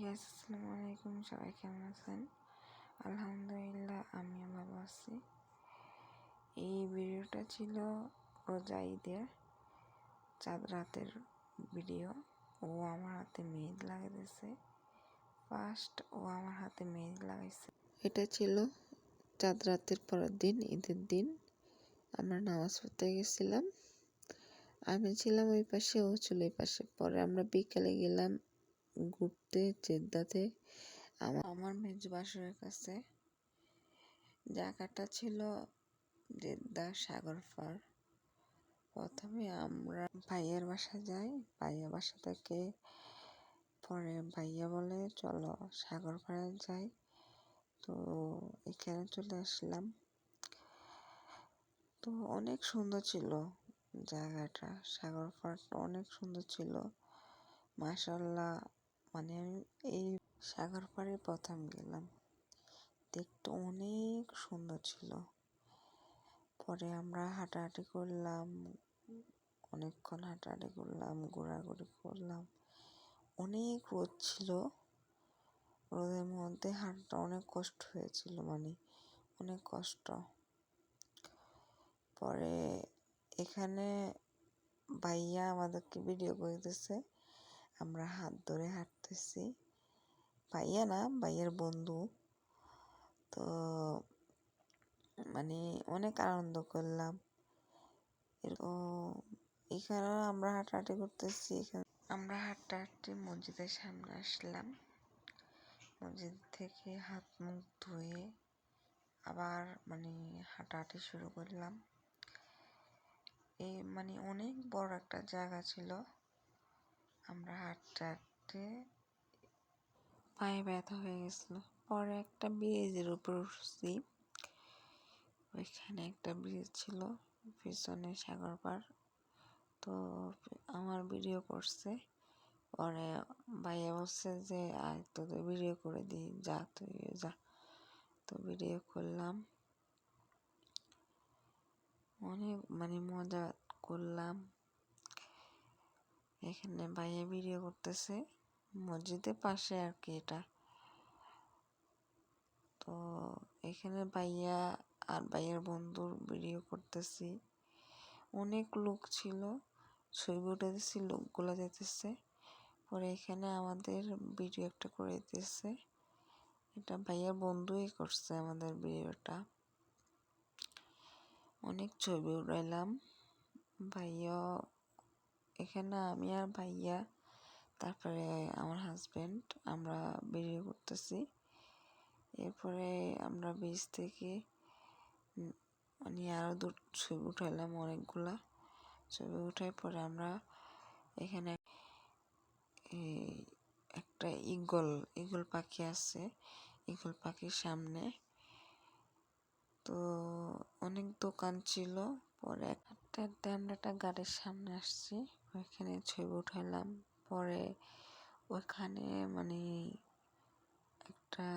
Guys, আসসালামু আলাইকুম। সবাই কেমন আছেন? আলহামদুলিল্লাহ, আমিও ভালো আছি। এই ভিডিওটা ছিল রোজা ঈদের চাঁদ রাতের ভিডিও। ও আমার হাতে মেহেদি লাগাইতেছে। ফার্স্ট ও আমার হাতে মেহেদি লাগাইছে। এটা ছিল চাঁদ রাতের পরের দিন, ঈদের দিন। আমরা নামাজ পড়তে গেছিলাম। আমি ছিলাম ওই পাশে, ও ছিল ওই পাশে। পরে আমরা বিকালে গেলাম ঘুরতে জেদ্দাতে আমার মেজো বাসুরের কাছে। জায়গাটা ছিল জেদ্দা সাগর পার। প্রথমে আমরা ভাইয়ার বাসা যাই। ভাইয়া বাসা থেকে পরে ভাইয়া বলে চলো সাগর পাড়ে যাই। তো এখানে চলে আসলাম। তো অনেক সুন্দর ছিল জায়গাটা, সাগর পাড়টা অনেক সুন্দর ছিল মাশাআল্লাহ। মানে আমি এই সাগর পাড়ে প্রথম গেলাম, দেখতে অনেক সুন্দর ছিল। পরে আমরা হাঁটাহাঁটি করলাম, অনেকক্ষণ হাঁটাহাঁটি করলাম, ঘোরাঘুরি করলাম। অনেক রোদ ছিল, রোদের মধ্যে হাঁটাটা অনেক কষ্ট হয়েছিল, মানে অনেক কষ্ট। পরে এখানে ভাইয়া আমাদেরকে ভিডিও করতেছে, আমরা হাত ধরে হাঁটতেছি। ভাইয়া না, ভাইয়ের বন্ধু। তো মানে অনেক আনন্দ করলাম। এখানে আমরা হাঁটাহাঁটি করতেছি। আমরা হাঁটাহাঁটি মসজিদের সামনে আসলাম। মসজিদ থেকে হাত মুখ ধুয়ে আবার মানে হাঁটাহাঁটি শুরু করলাম। মানে অনেক বড় একটা জায়গা ছিল। আমরা হাঁটতে হাঁটতে পায়ে ব্যথা হয়ে গেছিল। পরে একটা ব্রিজের উপর উঠছি। ওইখানে একটা ব্রিজ ছিল, পিছনে সাগর পাড়। তো আমার ভিডিও করছে। পরে ভাইয়া বলছে যে আয় তোদের ভিডিও করে দিই, যা তুই যা। তো ভিডিও করলাম, অনেক মানে মজা করলাম। এখানে ভাইয়া ভিডিও করতেছে, মসজিদের পাশে আর কি এটা। তো এখানে ভাইয়া আর ভাইয়ার বন্ধুর ভিডিও করতেছি। অনেক লোক ছিল, ছবি উঠাতেছি, লোকগুলো যেতেছে। পরে এখানে আমাদের ভিডিও একটা করে দিতেছে। এটা ভাইয়ার বন্ধুই করছে আমাদের ভিডিওটা। অনেক ছবি উঠাইলাম। ভাইয়া এখানে আমি আর ভাইয়া, তারপরে আমার হাজবেন্ড, আমরা ভিডিও করতেছি। এরপরে আমরা বিচ থেকে মানে আরো ছবি উঠাইলাম, অনেকগুলা ছবি উঠাই। পরে আমরা এখানে একটা ঈগল পাখি আছে, ঈগল পাখির সামনে। তো অনেক দোকান ছিল। পরে একটা আমরা একটা গাড়ির সামনে আসছি, ওইখানে ছবি উঠাইলাম। পরে ওইখানে মানে একটা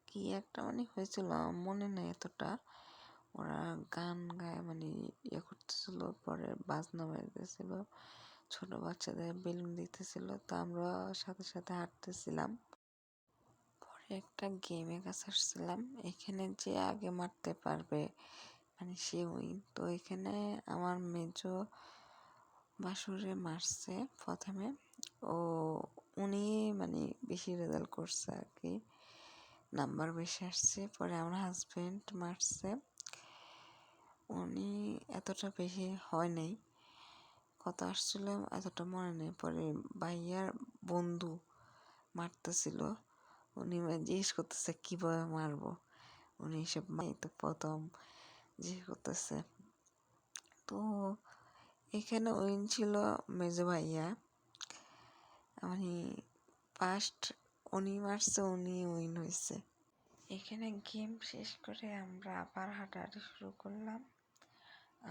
কি একটা মানে হয়েছিল, মনে নেই এতটা। ওরা গান গায়ে মানে করতেছিল, পরে বাজনা বাজতেছিল, ছোট বাচ্চাদের বেলুন দিতেছিল। তো আমরা সাথে সাথে হাঁটতেছিলাম। পরে একটা গেমের কাছে আসছিলাম, এখানে যে আগে মারতে পারবে মানে সে উইন। তো এখানে আমার মেজো বাসুরে মারছে প্রথমে। উনি মানে বেশি রেজাল্ট করছে আর কি, নাম্বার বেশি আসছে। পরে আমার হাজবেন্ড মারছে, উনি এতটা বেশি হয় নাই, কত আসছিল এতটা মনে নেই। পরে ভাইয়ার বন্ধু মারতেছিল, উনি জিজ্ঞেস করতেছে কিভাবে মারবো, উনি এসব তো প্রথম জিজ্ঞেস করতেছে। তো এখানে উইন ছিল মেজো ভাইয়া, মানে ফার্স্ট উনি মারছে, উনি উইন হয়েছে। এখানে গেম শেষ করে আমরা আবার হাঁটাহাঁটি শুরু করলাম।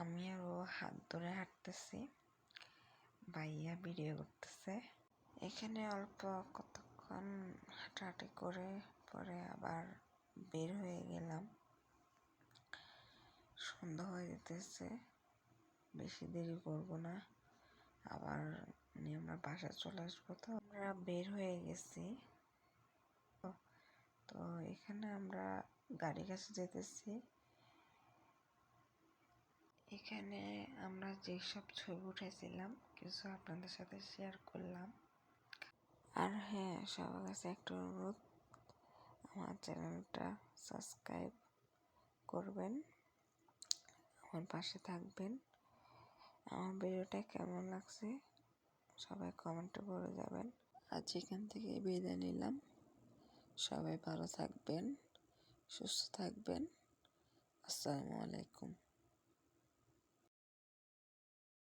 আমি আর ও হাত ধরে হাঁটতেছি, ভাইয়া ভিডিও করতেছে। এখানে অল্প কতক্ষণ হাঁটাহাঁটি করে পরে আবার বের হয়ে গেলাম। সন্ধ্যা হয়ে যেতেছে, বেশি দেরি করব না, আবার আমরা বাসায় চলে আসবো। তো আমরা বের হয়ে গেছি। তো এখানে আমরা গাড়ির কাছে যেতেছি। এখানে আমরা যেসব ছবি উঠাইছিলাম কিছু আপনাদের সাথে শেয়ার করলাম। আর হ্যাঁ, সবার কাছে একটা অনুরোধ, আমার চ্যানেলটা সাবস্ক্রাইব করবেন, আমার পাশে থাকবেন। আমার ভিডিওটা কেমন লাগছে সবাই কমেন্টে বলে যাবেন। আজ এখান থেকে বিদায় নিলাম। সবাই ভালো থাকবেন, সুস্থ থাকবেন। আসসালামু আলাইকুম।